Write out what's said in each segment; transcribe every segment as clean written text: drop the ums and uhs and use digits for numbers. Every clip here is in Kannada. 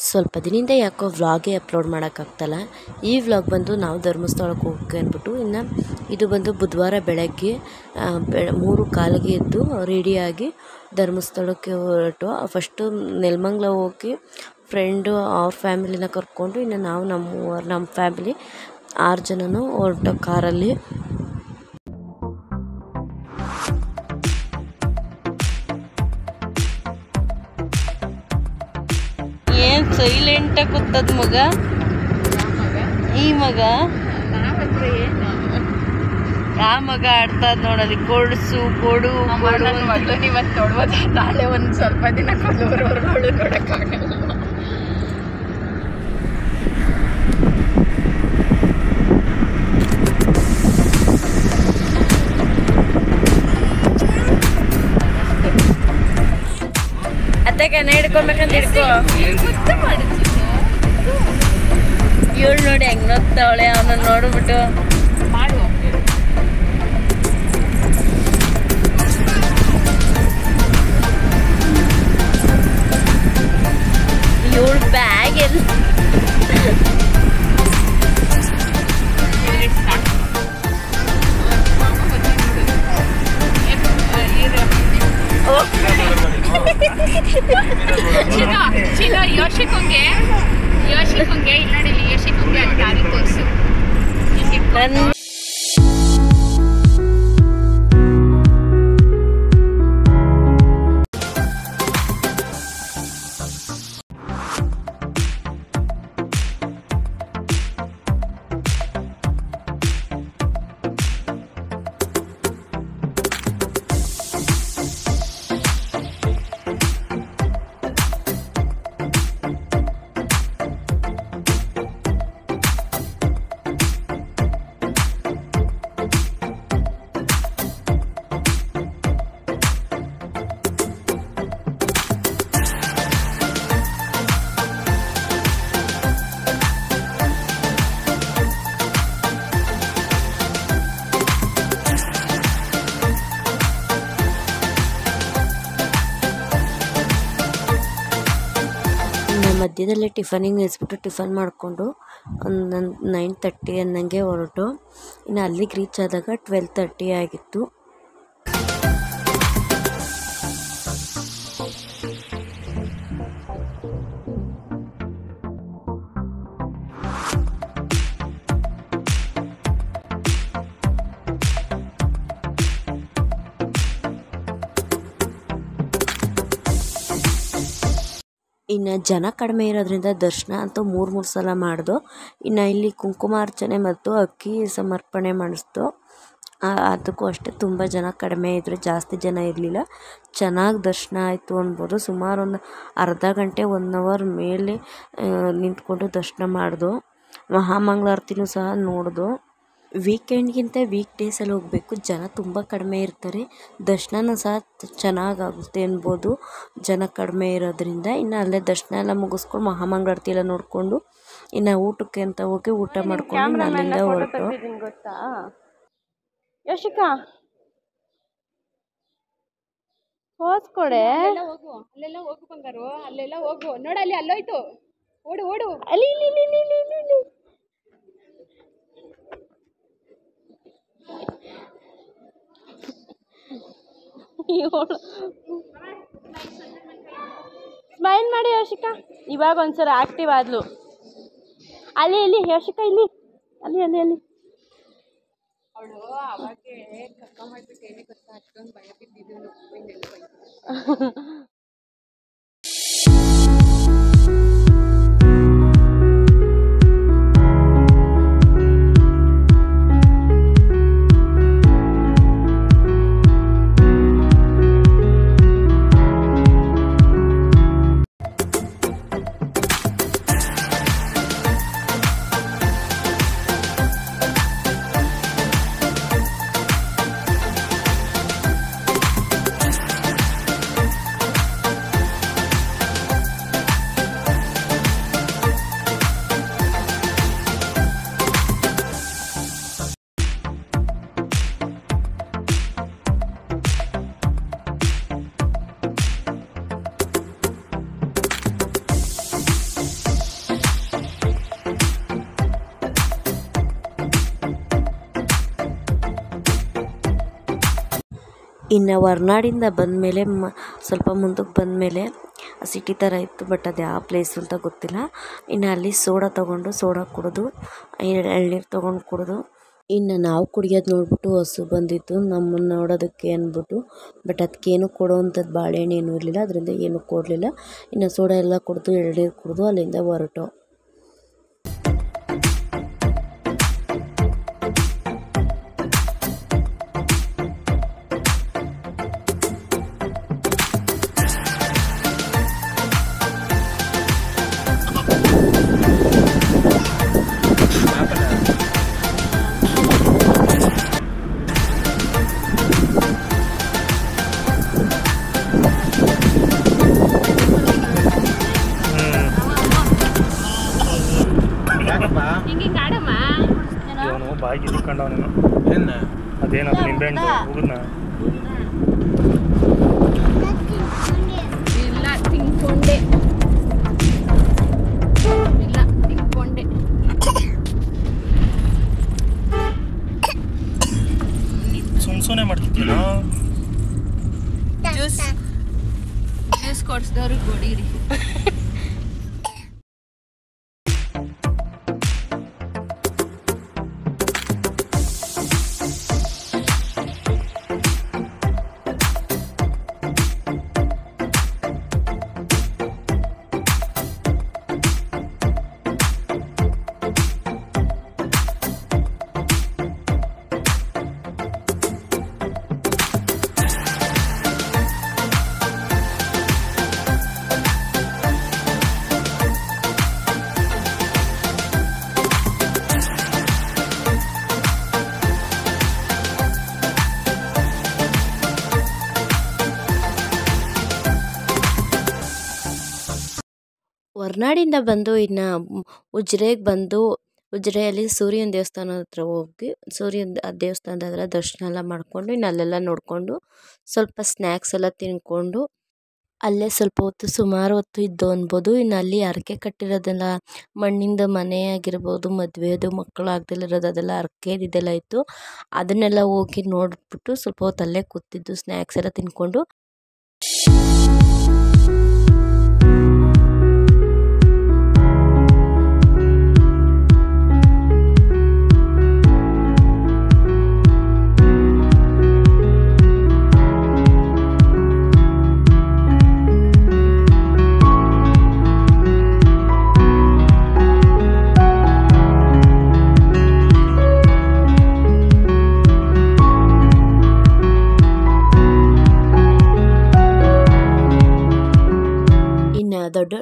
ಸ್ವಲ್ಪ ದಿನದಿಂದ ಯಾಕೋ ವ್ಲಾಗೇ ಅಪ್ಲೋಡ್ ಮಾಡೋಕ್ಕಾಗ್ತಲ್ಲ. ಈ ವ್ಲಾಗ್ ಬಂದು ನಾವು ಧರ್ಮಸ್ಥಳಕ್ಕೆ ಹೋಗಿ ಅಂದ್ಬಿಟ್ಟು, ಇನ್ನು ಇದು ಬಂದು ಬುಧವಾರ ಬೆಳಗ್ಗೆ 3:15ಗೆ ಎದ್ದು ರೆಡಿಯಾಗಿ ಧರ್ಮಸ್ಥಳಕ್ಕೆ ಹೊರಟು. ಫಸ್ಟು ನೆಲಮಂಗಲ ಹೋಗಿ ಫ್ರೆಂಡು ಅವ್ರ ಫ್ಯಾಮಿಲಿನ ಕರ್ಕೊಂಡು, ಇನ್ನು ನಾವು ನಮ್ಮ ಫ್ಯಾಮಿಲಿ 6 ಜನನೂ ಹೊರಟು ಕಾರಲ್ಲಿ. ಏನು ಸೈಲೆಂಟಾಗಿ ಕೂತದ ಮಗ, ಈ ಮಗ ಯಾವ ಮಗ ಆಡ್ತದ ನೋಡಲ್ಲಿ, ಕೊಡ್ಸು ಕೊಡು ಕೊಡು. ಇವತ್ತು ನೋಡ್ಬೋದ, ನಾಳೆ ಒಂದು ಸ್ವಲ್ಪ ದಿನ ಕೊಡೋರು ನೋಡಕ್ಕಾಗಲ್ಲ. ಅತ್ತೆ ಕನ್ನ ಹಿಡ್ಕೊಬೇಕಂತ ಹಿಡ್ಕೊ. ಇವಳು ನೋಡಿ ಹೆಂಗ್ ನೋಡ್ತಾವಳೆ, ಅವನ ನೋಡ್ಬಿಟ್ಟು ಇವಳು ಬ್ಯಾಗ್ ಎಲ್ಲ ಯೋಶಿಕೊಂಗೆ ಇಲ್ಲ ನೋಡಿ, ಯೋಶಿಕೊಂಗೆ ಅಲ್ಲಿ ದಾರಿ ತೋರಿಸು. ಮಧ್ಯದಲ್ಲೇ ಟಿಫನಿಗೆ ನಿಲ್ಲಿಸ್ಬಿಟ್ಟು ಟಿಫನ್ ಮಾಡಿಕೊಂಡು ಒಂದು 9:30 ಅನ್ನಂಗೆ ಹೊರಟು. ಇನ್ನು ಅಲ್ಲಿಗೆ ರೀಚ್ ಆದಾಗ 12:30 ಆಗಿತ್ತು. ಇನ್ನು ಜನ ಕಡಿಮೆ ಇರೋದ್ರಿಂದ ದರ್ಶನ ಅಂತೂ 3 ಸಲ ಮಾಡ್ದು. ಇನ್ನು ಇಲ್ಲಿ ಕುಂಕುಮಾರ್ಚನೆ ಮತ್ತು ಅಕ್ಕಿ ಸಮರ್ಪಣೆ ಮಾಡಿಸ್ದು. ಅದಕ್ಕೂ ಅಷ್ಟೇ ತುಂಬ ಜನ ಕಡಿಮೆ ಇದ್ದರು, ಜಾಸ್ತಿ ಜನ ಇರಲಿಲ್ಲ. ಚೆನ್ನಾಗಿ ದರ್ಶನ ಆಯಿತು ಅನ್ಬೋದು. ಸುಮಾರು ಒಂದು ಅರ್ಧ ಗಂಟೆ 1 ಅವರ್ ಮೇಲೆ ನಿಂತ್ಕೊಂಡು ದರ್ಶನ ಮಾಡ್ದು. ಮಹಾಮಂಗಳಾರತಿನೂ ಸಹ ನೋಡ್ದು. ವೀಕೆಂಡ್ಗಿಂತ ವೀಕ್ ಡೇಸಲ್ಲಿ ಹೋಗಬೇಕು, ಜನ ತುಂಬ ಕಡಿಮೆ ಇರ್ತಾರೆ, ದರ್ಶನನೂ ಸಹ ಚೆನ್ನಾಗಾಗುತ್ತೆ ಅನ್ಬೋದು ಜನ ಕಡಿಮೆ ಇರೋದ್ರಿಂದ. ಇನ್ನು ಅಲ್ಲೇ ದರ್ಶನ ಎಲ್ಲ ಮುಗಿಸ್ಕೊಂಡು ಮಹಾಮಂಗಳಾರತಿ ಎಲ್ಲ ನೋಡಿಕೊಂಡು ಇನ್ನು ಊಟಕ್ಕೆ ಅಂತ ಹೋಗಿ ಊಟ ಮಾಡ್ಕೊಂಡು ಅಲ್ಲಿಂದ ಹೊರಟು. ಗೊತ್ತಾ ಯೋಶಿಕಾ, ಹೋಸ್ಕೊಡೆ ಹೋಗು, ಅಲ್ಲೆಲ್ಲ ಹೋಗು ಬಂಗಾರು, ಅಲ್ಲೆಲ್ಲ ಹೋಗು. ನೋಡ ಅಲ್ಲಿ ಅಲ್ಲೋಯ್ತು, ಓಡು ಓಡು ಅಲ್ಲಿ. ಸ್ಮೈಲ್ ಮಾಡಿ ಯೋಶಿಕಾ. ಇವಾಗ ಒಂದ್ಸಲ ಆಕ್ಟಿವ್ ಆದ್ಲು. ಅಲ್ಲಿ ಇಲ್ಲಿ ಯೋಶಿಕಾ, ಇಲ್ಲಿ ಅಲ್ಲಿ ಅಲ್ಲಿ ಅಲ್ಲಿ ಅವಳು ಅವಾಗೆ ಕಕ್ಕ ಮಾಡ್ಬಿಟ್ಟು ಏನೇ ಗೊತ್ತಾ, ಅಷ್ಟೊಂದು ಭಯ ಬಿದ್ದಿದ್ದು. ಇನ್ನು ಹೊರ್ನಾಡಿಂದ ಬಂದಮೇಲೆ ಸ್ವಲ್ಪ ಮುಂದಕ್ಕೆ ಬಂದಮೇಲೆ ಸಿಟಿ ಥರ ಇತ್ತು, ಬಟ್ ಅದು ಯಾವ ಪ್ಲೇಸು ಅಂತ ಗೊತ್ತಿಲ್ಲ. ಇನ್ನು ಅಲ್ಲಿ ಸೋಡಾ ತೊಗೊಂಡು ಸೋಡಾ ಕುಡಿದು ಎಳ್ನೀರು ತೊಗೊಂಡು ಕುಡಿದು ಇನ್ನು ನಾವು ಕುಡಿಯೋದು ನೋಡ್ಬಿಟ್ಟು ಹಸು ಬಂದಿತ್ತು ನಮ್ಮನ್ನು ನೋಡೋದಕ್ಕೆ ಅಂದ್ಬಿಟ್ಟು. ಬಟ್ ಅದಕ್ಕೇನು ಕೊಡೋವಂಥದ್ದು ಬಾಳೆಹಣ್ಣು ಏನೂ ಇರಲಿಲ್ಲ, ಅದರಿಂದ ಏನೂ ಕೊಡಲಿಲ್ಲ. ಇನ್ನು ಸೋಡಾ ಎಲ್ಲ ಕುಡಿದು ಎಳ್ನೀರು ಕುಡಿದು ಅಲ್ಲಿಂದ ಹೊರಟು. ಬಾಯಿಗೆ ಇಟ್ಕೊಂಡವನೇನು ಅದೇನದು ನಿಂಬೆಹಣ್ಣು ಹೋಗುದ್ನ ಇಲ್ಲ ತಿನ್ಕೊಂಡೆ ಸುಮ್ನೆ ಮಾಡ್ತಿದ್ದೀನೋ. ಜ್ಯೂಸ್ ಕೊಡ್ಸಿದವ್ರಿಗೆ ಕೊಡಿರಿ. ಹೊರ್ನಾಡಿಂದ ಬಂದು ಇನ್ನು ಉಜಿರೆಗೆ ಬಂದು ಉಜಿರೆಯಲ್ಲಿ ಸೂರ್ಯನ ದೇವಸ್ಥಾನ ಹತ್ರ ಹೋಗಿ ಸೂರ್ಯನ ದೇವಸ್ಥಾನದ ಹತ್ರ ದರ್ಶನ ಎಲ್ಲ ಮಾಡಿಕೊಂಡು ಇನ್ನು ಅಲ್ಲೆಲ್ಲ ನೋಡಿಕೊಂಡು ಸ್ವಲ್ಪ ಸ್ನ್ಯಾಕ್ಸ್ ಎಲ್ಲ ತಿನ್ಕೊಂಡು ಅಲ್ಲೇ ಸ್ವಲ್ಪ ಹೊತ್ತು ಸುಮಾರು ಹೊತ್ತು ಇದ್ದು ಅನ್ಬೋದು. ಇನ್ನು ಅಲ್ಲಿ ಹರಕೆ ಕಟ್ಟಿರೋದೆಲ್ಲ ಮಣ್ಣಿಂದ ಮನೆ ಆಗಿರ್ಬೋದು, ಮದುವೆದು ಮಕ್ಕಳು ಆಗದಿಲ್ಲಿರೋದು ಅದೆಲ್ಲ ಹರಕೆದಿದೆಲ್ಲ ಇತ್ತು. ಅದನ್ನೆಲ್ಲ ಹೋಗಿ ನೋಡಿಬಿಟ್ಟು ಸ್ವಲ್ಪ ಹೊತ್ತು ಅಲ್ಲೇ ಕೂತಿದ್ದು ಸ್ನ್ಯಾಕ್ಸ್ ಎಲ್ಲ ತಿನ್ಕೊಂಡು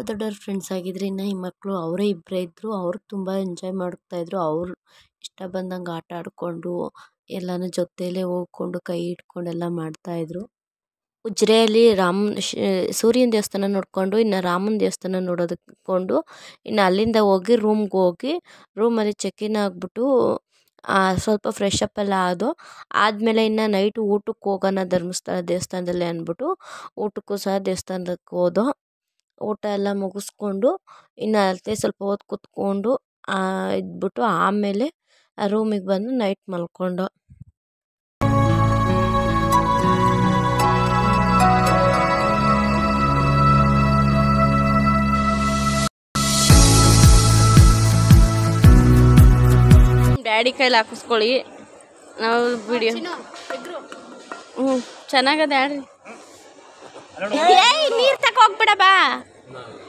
ದೊಡ್ಡವ್ರ ಫ್ರೆಂಡ್ಸ್ ಆಗಿದ್ರೆ ಇನ್ನು ಈ ಮಕ್ಕಳು ಅವರೇ ಇಬ್ಬರೇ ಇದ್ದರು. ಅವ್ರು ತುಂಬ ಎಂಜಾಯ್ ಮಾಡ್ತಾಯಿದ್ರು. ಅವ್ರು ಇಷ್ಟ ಬಂದಂಗೆ ಆಟ ಆಡಿಕೊಂಡು ಎಲ್ಲನೂ ಜೊತೆಯಲ್ಲೇ ಹೋಗ್ಕೊಂಡು ಕೈ ಇಟ್ಕೊಂಡೆಲ್ಲ ಮಾಡ್ತಾಯಿದ್ರು. ಉಜಿರೆಯಲ್ಲಿ ಸೂರ್ಯನ ದೇವಸ್ಥಾನ ನೋಡಿಕೊಂಡು ಇನ್ನು ರಾಮನ ದೇವಸ್ಥಾನ ನೋಡೋದಕ್ಕೊಂಡು ಇನ್ನು ಅಲ್ಲಿಂದ ಹೋಗಿ ರೂಮ್ಗೆ ಹೋಗಿ ರೂಮಲ್ಲಿ ಚೆಕ್-ಇನ್ ಆಗಿಬಿಟ್ಟು ಸ್ವಲ್ಪ ಫ್ರೆಶ್ ಅಪ್ ಎಲ್ಲ ಆದಮೇಲೆ ಇನ್ನು ನೈಟ್ ಊಟಕ್ಕೆ ಹೋಗೋಣ ಧರ್ಮಸ್ಥಳ ದೇವಸ್ಥಾನದಲ್ಲಿ ಅಂದ್ಬಿಟ್ಟು ಊಟಕ್ಕೂ ಸಹ ದೇವಸ್ಥಾನಕ್ಕೆ ಹೋದೋ. ಊಟ ಎಲ್ಲ ಮುಗಿಸ್ಕೊಂಡು ಇನ್ನು ಅಲ್ಲೇ ಸ್ವಲ್ಪ ಹೊತ್ತು ಕೂತ್ಕೊಂಡು ಇದ್ಬಿಟ್ಟು ಆಮೇಲೆ ರೂಮಿಗೆ ಬಂದು ನೈಟ್ ಮಲ್ಕೊಂಡು ಡ್ಯಾಡಿ ಕೈಲಿ ಹಾಕಿಸ್ಕೊಳ್ಳಿ ನಾವು ವಿಡಿಯೋ. ಚೆನ್ನಾಗದ ಹೇಳ್ರಿ. ನೀರು ತಕ ಹೋಗ್ಬಿಡ ಬಾ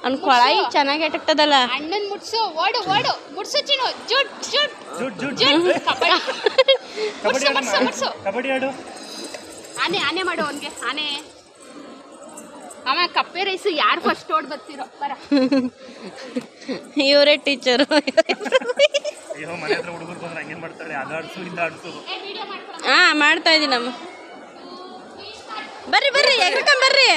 ಅವ್ನ ಕೊಳ ಈಗ ಚೆನ್ನಾಗಿ ಇಟ್ಟದಲ್ಲ. ಅಣ್ಣನ್ ಮುಟ್ಸು ಓಡು ಓಡು ಮುಟ್ಸು ಚಿನ್ನು ಜುಟ್ ಜುಟ್ ಜುಟ್ ಕಬಡ್ಡಿ ಆಡು. ಆನೆ ಆನೆ ಮಾಡು ಅವನ್ಗೆ ಆನೆ. ಆಮೇಲೆ ಕಪ್ಪೆ ರೈಸು ಯಾರು ಫಸ್ಟ್ ಓಡ್ ಬರ್ತಿರೋ ಬರ. ಇವರೇ ಟೀಚರು. ಅಯ್ಯೋ ಮನೆ ಹತ್ರ ಹುಡುಗರು ಬಂದ್ರೆ ಹಂಗೇನ್ ಮಾಡ್ತಾರೆ, ಅದಾಡ್ಸು ಇದಾಡ್ಸು. ಮಾಡ್ತಾ ಇದೀನಮ್ಮ. ಬರ್ರಿ ಬರ್ರಿ ಎಗ್ರಕೊಂಬರ್ರಿ.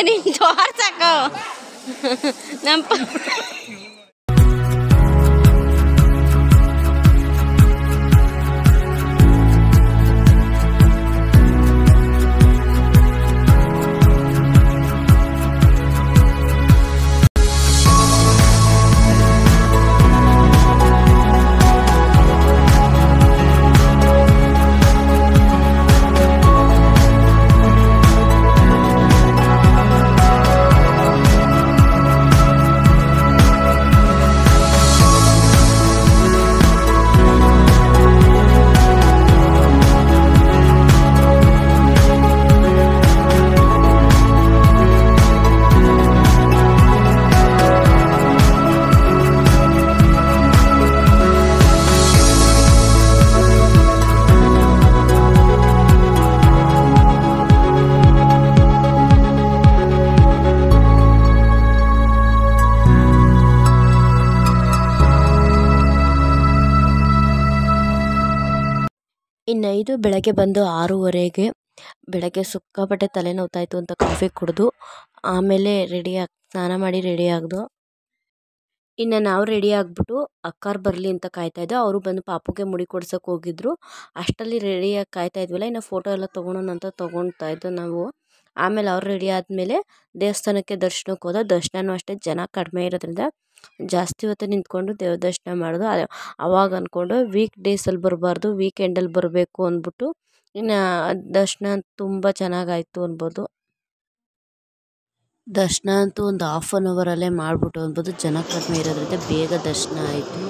ನೀನ್ ಜೋರ್ ಸಾಕು ನಮ್ಮ ಇನ್ನು ಇದು ಬೆಳಗ್ಗೆ ಬಂದು 6:30ಗೆ ಬೆಳಗ್ಗೆ ಸಿಕ್ಕಾಪಟ್ಟೆ ತಲೆನೋವ್ತಾಯಿತ್ತು ಅಂತ ಕಾಫಿ ಕುಡಿದು ಆಮೇಲೆ ಸ್ನಾನ ಮಾಡಿ ರೆಡಿ ಆಗ್ದು. ಇನ್ನು ನಾವು ರೆಡಿ ಆಗಿಬಿಟ್ಟು ಅಕ್ಕಾರು ಬರಲಿ ಅಂತ ಕಾಯ್ತಾಯಿದ್ದೋ. ಅವರು ಬಂದು ಪಾಪುಗೆ ಮುಡಿ ಕೊಡ್ಸೋಕೆ ಹೋಗಿದ್ರು. ಅಷ್ಟರಲ್ಲಿ ರೆಡಿಯಾಗಿ ಕಾಯ್ತಾಯಿದ್ವಲ್ಲ, ಇನ್ನು ಫೋಟೋ ಎಲ್ಲ ತೊಗೊಳೋಣ ಅಂತ ತೊಗೊಳ್ತಾಯಿದ್ದೋ ನಾವು. ಆಮೇಲೆ ಅವ್ರು ರೆಡಿ ಆದಮೇಲೆ ದೇವಸ್ಥಾನಕ್ಕೆ ದರ್ಶನಕ್ಕೆ ಹೋದ. ದರ್ಶನವೂ ಅಷ್ಟೇ ಜನ ಕಡಿಮೆ ಇರೋದ್ರಿಂದ ಜಾಸ್ತಿ ಹೊತ್ತು ನಿಂತ್ಕೊಂಡು ದೇವ್ರ ದರ್ಶನ ಮಾಡೋದು. ಅವಾಗ ಅಂದ್ಕೊಂಡು ವೀಕ್ ಡೇಸಲ್ಲಿ ಬರಬಾರ್ದು, ವೀಕೆಂಡಲ್ಲಿ ಬರಬೇಕು ಅಂದ್ಬಿಟ್ಟು ಇನ್ನು ದರ್ಶನ ತುಂಬ ಚೆನ್ನಾಗಾಯಿತು ಅನ್ಬೋದು. ದರ್ಶನ ಅಂತೂ ಒಂದು 1/2 ಅವರಲ್ಲೇ ಮಾಡಿಬಿಟ್ಟು ಅನ್ಬೋದು. ಜನ ಕಡಿಮೆ ಇರೋದ್ರಿಂದ ಬೇಗ ದರ್ಶನ ಆಯಿತು.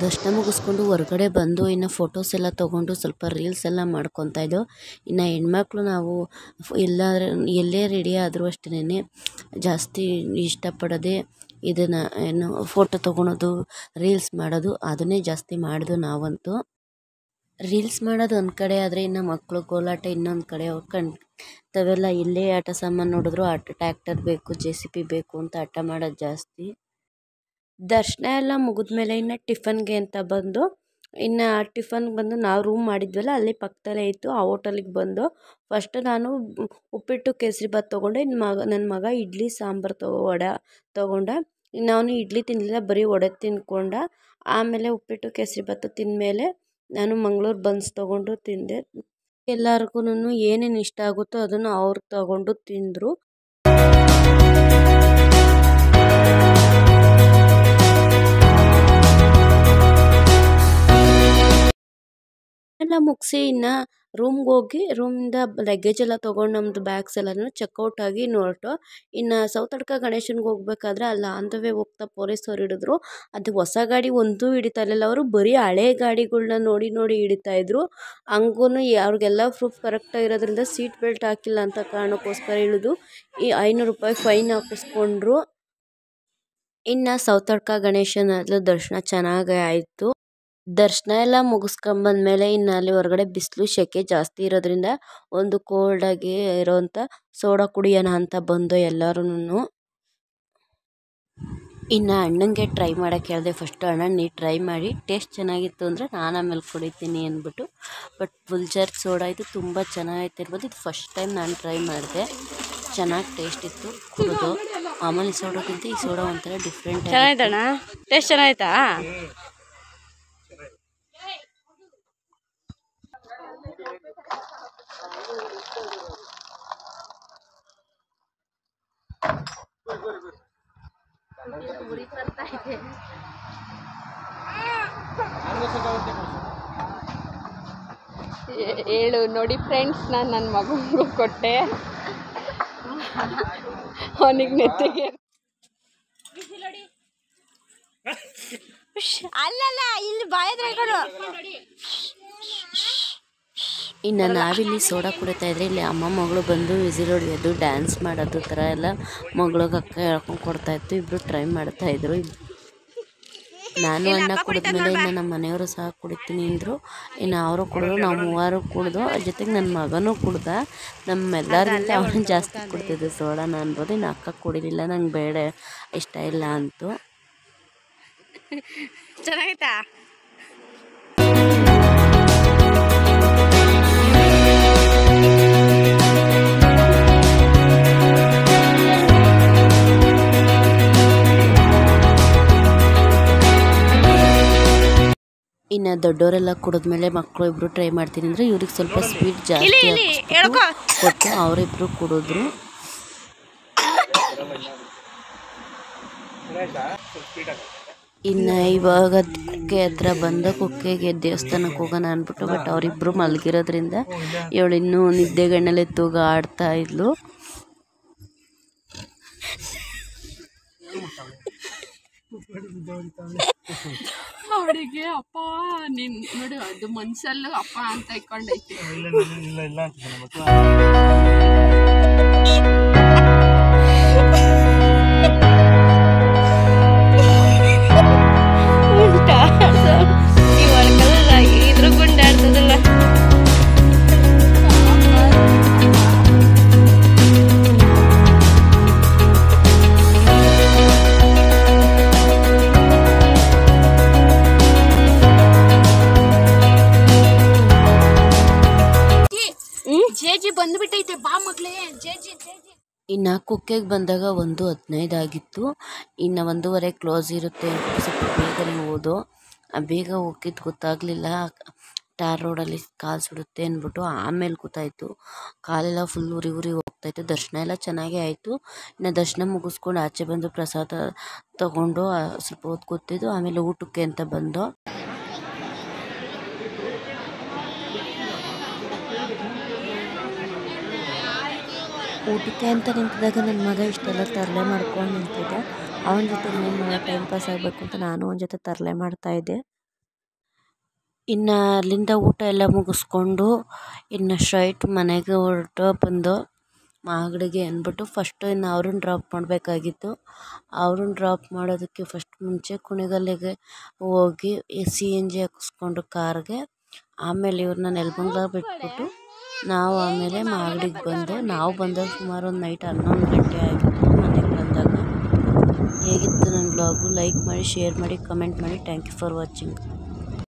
ದರ್ಶನ ಮುಗಿಸ್ಕೊಂಡು ಹೊರಗಡೆ ಬಂದು ಇನ್ನು ಫೋಟೋಸ್ ಎಲ್ಲ ತೊಗೊಂಡು ಸ್ವಲ್ಪ ರೀಲ್ಸ್ ಎಲ್ಲ ಮಾಡ್ಕೊತಾ ಇದ್ದೋ. ಇನ್ನು ಹೆಣ್ಮಕ್ಳು ನಾವು ಎಲ್ಲೇ ರೆಡಿ ಆದರೂ ಅಷ್ಟೇ ಜಾಸ್ತಿ ಇಷ್ಟಪಡೋದೇ ಇದನ್ನು ಫೋಟೋ ತೊಗೊಳೋದು, ರೀಲ್ಸ್ ಮಾಡೋದು, ಅದನ್ನೇ ಜಾಸ್ತಿ ಮಾಡೋದು ನಾವಂತೂ. ರೀಲ್ಸ್ ಮಾಡೋದು ಒಂದು ಕಡೆ ಆದರೆ ಇನ್ನು ಮಕ್ಕಳು ಕೋಲಾಟ ಇನ್ನೊಂದು ಕಡೆ. ಅವ್ರು ತಾವೆಲ್ಲ ಎಲ್ಲೇ ಆಟ ಸಾಮಾನು ನೋಡಿದ್ರು ಟ್ರ್ಯಾಕ್ಟರ್ ಬೇಕು, JCB ಬೇಕು ಅಂತ ಆಟ ಮಾಡೋದು ಜಾಸ್ತಿ. ದರ್ಶನ ಎಲ್ಲ ಮುಗಿದ್ಮೇಲೆ ಇನ್ನು ಟಿಫನ್ಗೆ ಅಂತ ಬಂದು ಇನ್ನು ಟಿಫನ್ಗೆ ಬಂದು ನಾವು ರೂಮ್ ಮಾಡಿದ್ವಲ್ಲ ಅಲ್ಲಿ ಪಕ್ಕದಲ್ಲೇ ಇತ್ತು. ಆ ಹೋಟೆಲಿಗೆ ಬಂದು ಫಸ್ಟ್ ನಾನು ಉಪ್ಪಿಟ್ಟು ಕೇಸರಿಬಾತ್ ತೊಗೊಂಡೆ. ನನ್ನ ಮಗ ಇಡ್ಲಿ ಸಾಂಬಾರು ವಡೆ ತೊಗೊಂಡ. ನಾನು ಇಡ್ಲಿ ತಿನ್ನಲಿಲ್ಲ, ಬರೀ ವಡೆ ತಿನ್ಕೊಂಡ. ಆಮೇಲೆ ಉಪ್ಪಿಟ್ಟು ಕೇಸರಿಬಾತು ತಿಂದಮೇಲೆ ನಾನು ಮಂಗಳೂರು ಬನ್ಸ್ ತೊಗೊಂಡು ತಿಂದೆ. ಎಲ್ಲರಿಗೂ ಏನೇನು ಇಷ್ಟ ಆಗುತ್ತೋ ಅದನ್ನು ಅವ್ರು ತೊಗೊಂಡು ತಿಂದರು. ಎಲ್ಲ ಮುಗಿಸಿ ಇನ್ನು ರೂಮ್ಗೆ ಹೋಗಿ ರೂಮಿಂದ ಲಗೇಜ್ ಎಲ್ಲ ತೊಗೊಂಡು ನಮ್ಮದು ಬ್ಯಾಗ್ಸ್ ಎಲ್ಲನೂ ಚೆಕ್ಔಟ್ ಆಗಿ ಹೊರಟು. ಇನ್ನು ಸೌತಡ್ಕ ಗಣೇಶನ್ಗೆ ಹೋಗ್ಬೇಕಾದ್ರೆ ಅಲ್ಲಿ ಆನ್ ದ ವೇ ಹೋಗ್ತಾ ಪೊಲೀಸವ್ರು ಹಿಡಿದ್ರು. ಅದು ಹೊಸ ಗಾಡಿ ಒಂದೂ ಹಿಡಿತಾ ಇರಲಿಲ್ಲ, ಅವರು ಬರೀ ಹಳೆ ಗಾಡಿಗಳ್ನ ನೋಡಿ ಹಿಡಿತಾಯಿದ್ರು. ಹಂಗೂ ಅವ್ರಿಗೆಲ್ಲ ಪ್ರೂಫ್ ಕರೆಕ್ಟಾಗಿ ಇರೋದ್ರಿಂದ ಸೀಟ್ ಬೆಲ್ಟ್ ಹಾಕಿಲ್ಲ ಅಂತ ಕಾರಣಕ್ಕೋಸ್ಕರ ಹಿಡಿದು ಈ 500 ರೂಪಾಯಿ ಫೈನ್ ಹಾಕಿಸ್ಕೊಂಡ್ರು. ಇನ್ನು ಸೌತಡ್ಕ ಗಣೇಶನ ದರ್ಶನ ಚೆನ್ನಾಗೇ ಆಯಿತು. ದರ್ಶನ ಎಲ್ಲ ಮುಗಿಸ್ಕೊಂಬಂದ್ಮೇಲೆ ಇನ್ನು ಅಲ್ಲಿ ಹೊರಗಡೆ ಬಿಸಿಲು ಸೆಕೆ ಜಾಸ್ತಿ ಇರೋದ್ರಿಂದ ಒಂದು ಕೋಲ್ಡಾಗಿ ಇರೋವಂಥ ಸೋಡಾ ಕುಡಿಯೋಣ ಅಂತ ಬಂದು ಎಲ್ಲರೂ. ಇನ್ನು ಅಣ್ಣಂಗೆ ಟ್ರೈ ಮಾಡೋಕ್ಕೆ ಹೇಳಿದೆ. ಫಸ್ಟು ಅಣ್ಣ ನೀ ಟ್ರೈ ಮಾಡಿ ಟೇಸ್ಟ್ ಚೆನ್ನಾಗಿತ್ತು ಅಂದರೆ ನಾನು ಆಮೇಲೆ ಕುಡಿತೀನಿ ಅಂದ್ಬಿಟ್ಟು. ಬಟ್ ಬುಲ್ಜರ್ ಸೋಡಾ ಇದು ತುಂಬ ಚೆನ್ನಾಗೈತೆ ಇರ್ಬೋದು. ಇದು ಫಸ್ಟ್ ಟೈಮ್ ನಾನು ಟ್ರೈ ಮಾಡಿದೆ, ಚೆನ್ನಾಗಿ ಟೇಸ್ಟ್ ಇತ್ತು. ಕುಡಿದು ಮಾಮೂಲಿ ಸೋಡಾಕ್ಕಿಂತ ಈ ಸೋಡಾ ಒಂಥರ ಡಿಫ್ರೆಂಟ್. ಚೆನ್ನಾಯ್ತಣ್ಣ, ಟೇಸ್ಟ್ ಚೆನ್ನಾಯ್ತಾ? ಹೇಳು ನೋಡಿ ಫ್ರೆಂಡ್ಸ್, ನಾನು ನನ್ನ ಮಗನಿಗೂ ಕೊಟ್ಟೆ, ಅವನಿಗೆ ನೆತ್ತಿಗೆ ಅಲ್ಲಲ್ಲ ಇಲ್ಲಿ ಬಾಯದ್ರೆ ಇನ್ನು ನಾವಿಲ್ಲಿ ಸೋಡಾ ಕುಡಿತಾ ಇದ್ರೆ ಇಲ್ಲಿ ಅಮ್ಮ ಮಗಳು ಬಂದು ವಿಸಿಲ್ ಹೊಡಿಯೋದು, ಡ್ಯಾನ್ಸ್ ಮಾಡೋದು ಥರ ಎಲ್ಲ ಮಗಳಿಗೆ ಅಕ್ಕ ಹೇಳ್ಕೊಂಡು ಕೊಡ್ತಾಯಿತ್ತು. ಇಬ್ಬರು ಟ್ರೈ ಮಾಡ್ತಾಯಿದ್ರು. ನಾನು ಅಣ್ಣ ಕುಡಿದ್ಮೇಲೆ ಇನ್ನು ನಮ್ಮ ಮನೆಯವರು ಸಹ ಕುಡಿತೀನಿ ಅಂದರು. ಇನ್ನು ಅವರು ಕುಡಿದ್ರು, ನಾವು ಮೂವರು ಕುಡಿದು, ಅದ್ರ ಜೊತೆಗೆ ನನ್ನ ಮಗನೂ ಕುಡ್ದ. ನಮ್ಮೆಲ್ಲರಿಗಿಂತ ಅವನು ಜಾಸ್ತಿ ಕುಡ್ತಿದ್ದೆ ಸೋಡಾನ ಅನ್ಬೋದು. ಇನ್ನು ಅಕ್ಕ ಕುಡಿಲಿಲ್ಲ, ನಂಗೆ ಬೇಡ ಇಷ್ಟ ಇಲ್ಲ ಅಂತು. ಚೆನ್ನಾಗೈತಾ? ಇನ್ನು ದೊಡ್ಡವರೆಲ್ಲ ಕುಡಿದ್ಮೇಲೆ ಮಕ್ಕಳು ಇಬ್ಬರು ಟ್ರೈ ಮಾಡ್ತೀನಿ ಅಂದರೆ ಇವ್ರಿಗೆ ಸ್ವಲ್ಪ ಸ್ವೀಟ್ ಜಾಸ್ತಿ ಕೊಟ್ಟು ಅವರಿಬ್ಬರು ಕುಡಿದ್ರು. ಇನ್ನು ಇವಾಗ ಕುಕ್ಕೆ ಹತ್ರ ಬಂದ ಕುಕ್ಕೆಗೆ ದೇವಸ್ಥಾನಕ್ಕೆ ಹೋಗೋಣ ಅಂದ್ಬಿಟ್ಟು. ಬಟ್ ಅವರಿಬ್ಬರು ಮಲಗಿರೋದ್ರಿಂದ ಇವಳು ಇನ್ನೂ ನಿದ್ದೆಗಣ್ಣಲ್ಲೇ ತೂಗ ಆಡ್ತಾ ಇದ್ಲು. ಅವಳಿಗೆ ಅಪ್ಪ ನೀನ್ ನೋಡಿ, ಅದು ಮನ್ಸಲ್ಲೂ ಅಪ್ಪ ಅಂತ ಇಟ್ಕೊಂಡೈತೆ. ಇದ್ರ ಗುಂಡಾಡ್ತದಲ್ಲ. ಜೇಜಿ ಬಂದ್ಬಿಟ್ಟೈತೆ ಬಾ ಮಗ್ಳೇ ಜೇಜಿ ಜೇಜಿ. ಇನ್ನು ಕುಕ್ಕೆಗೆ ಬಂದಾಗ 1:15 ಆಗಿತ್ತು. ಇನ್ನು 1:15 ಕ್ಲೋಸ್ ಇರುತ್ತೆ ಅಂತ ಸ್ವಲ್ಪ ಬೇಗನೆ ಹೋದೋ. ಬೇಗ ಹೋಗಿದ್ದು ಗೊತ್ತಾಗಲಿಲ್ಲ. ಟಾರ್ ರೋಡಲ್ಲಿ ಕಾಲು ಸುಡುತ್ತೆ ಅಂದ್ಬಿಟ್ಟು ಆಮೇಲೆ ಗೊತ್ತಾಯಿತು. ಕಾಲೆಲ್ಲ ಫುಲ್ ಉರಿ ಹೋಗ್ತಾಯಿತ್ತು. ದರ್ಶನ ಎಲ್ಲ ಚೆನ್ನಾಗೇ ಆಯಿತು. ಇನ್ನು ದರ್ಶನ ಮುಗಿಸ್ಕೊಂಡು ಆಚೆ ಬಂದು ಪ್ರಸಾದ ತಗೊಂಡು ಸ್ವಲ್ಪ ಹೊತ್ತು ಕೂತಿದ್ದು. ಆಮೇಲೆ ಊಟಕ್ಕೆ ಅಂತ ಬಂದು ಊಟಕ್ಕೆ ಅಂತ ನಿಂತಿದ್ದಾಗ ನನ್ನ ಮಗ ಇಷ್ಟೆಲ್ಲ ತರಲೆ ಮಾಡ್ಕೊಂಡು ನಿಂತಿದ್ದ. ಅವನ ಜೊತೆ ಇನ್ನೇನು ಟೈಮ್ ಪಾಸ್ ಆಗಬೇಕು ಅಂತ ನಾನು ಅವನ ಜೊತೆ ತರಲೆ ಮಾಡ್ತಾಯಿದ್ದೆ. ಇನ್ನು ಅಲ್ಲಿಂದ ಊಟ ಎಲ್ಲ ಮುಗಿಸ್ಕೊಂಡು ಇನ್ನು ಸ್ಟ್ರೈಟ್ ಮನೆಗೆ ಹೊರಟು ಬಂದು ಮಾಗಡಿಗೆ ಅಂದ್ಬಿಟ್ಟು ಫಸ್ಟು ಇನ್ನು ಅವ್ರನ್ನ ಡ್ರಾಪ್ ಮಾಡಬೇಕಾಗಿತ್ತು. ಅವ್ರನ್ನ ಡ್ರಾಪ್ ಮಾಡೋದಕ್ಕೆ ಫಸ್ಟ್ ಮುಂಚೆ ಕುಣಿಗಲ್ಲಿಗೆ ಹೋಗಿ CNG ಹಾಕಿಸ್ಕೊಂಡು ಕಾರ್ಗೆ. ಆಮೇಲೆ ಇವ್ರನ್ನ ನೆಲಮಂಗಲ ಬಿಟ್ಬಿಟ್ಟು ನಾವು ಆಮೇಲೆ ಮಾಗಡಿಗೆ ಬಂದು ನಾವು ಬಂದಾಗ ಸುಮಾರು ಒಂದು ನೈಟ್ 11 ಗಂಟೆ ಆಗಿತ್ತು ಮನೆಗೆ ಬಂದಾಗ. ಹೇಗಿತ್ತು ನನ್ನ ಬ್ಲಾಗು? ಲೈಕ್ ಮಾಡಿ, ಶೇರ್ ಮಾಡಿ, ಕಮೆಂಟ್ ಮಾಡಿ. Thank you for watching.